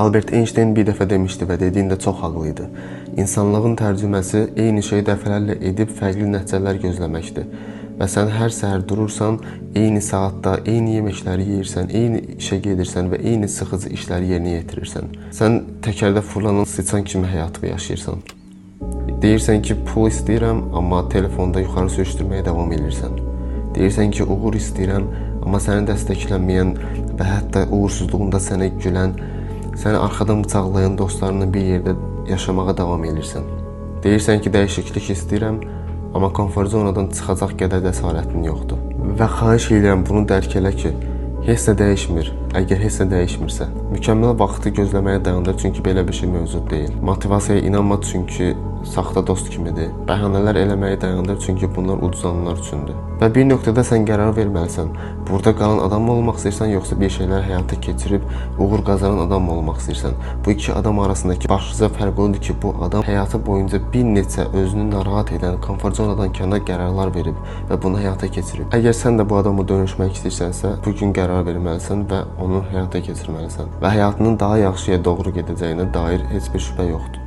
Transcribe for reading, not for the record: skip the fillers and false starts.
Albert Einstein bir dəfə demişdi və dediyində çox haqlı idi. İnsanlığın tərcüməsi eyni şeyi dəfələrlə edib fərqli nəticələr gözləməkdir. Və sən hər səhər durursan, eyni saatda, eyni yeməkləri yeyirsən, eyni işə gedirsən və eyni sıxıcı işləri yerinə yetirirsən. Sən təkərdə fırlanan sıçan kimi həyatı yaşayırsan. Deyirsən ki, pul istəyirəm, amma telefonda yuxarı sürüşdürməyə davam edirsən. Deyirsən ki, uğur istəyirəm, amma səni dəstəklənməyən və hətta uğursuzluğunda sənə gülən, səni arxadan bıçaqlayan dostlarınla bir yerdə yaşamağa davam edirsən. Deyirsən ki, dəyişiklik istəyirəm, amma konfor zonadan çıxacaq qədər cəsarətin yoxdur. Və xahiş edirəm bunu dərk elə ki, heç nə dəyişmir. Əgər heç nə dəyişmirsə, mükəmməl vaxtı gözləməyə dayandır, çünki belə bir şey mövcud deyil. Motivasiyaya inanma, çünki saxta dost kimidir. Bəhanələr eləməyi dayandır, çünki bunlar ucuzanlar üçündür. Və bir nöqtədə sən qərar verməlisən. Burada qalan adam mı olmaq istəyirsən, yoxsa bir şeylər həyata keçirib uğur qazanan adam mı olmaq istəyirsən? Bu iki adam arasındakı başlıca fərq odur ki, bu adam həyatı boyunca bir neçə özünü narahat edən, konfor zonadan kənar qərarlar verib və bunu həyata keçirib. Əgər sən də bu adamı dönüşmək istəyirsənsə, bugün qərar verməlisən və onu həyata keçirməlisən. Və həyatının daha yaxşıya doğru gedəcəyinə dair heç bir şübhə yoxdur.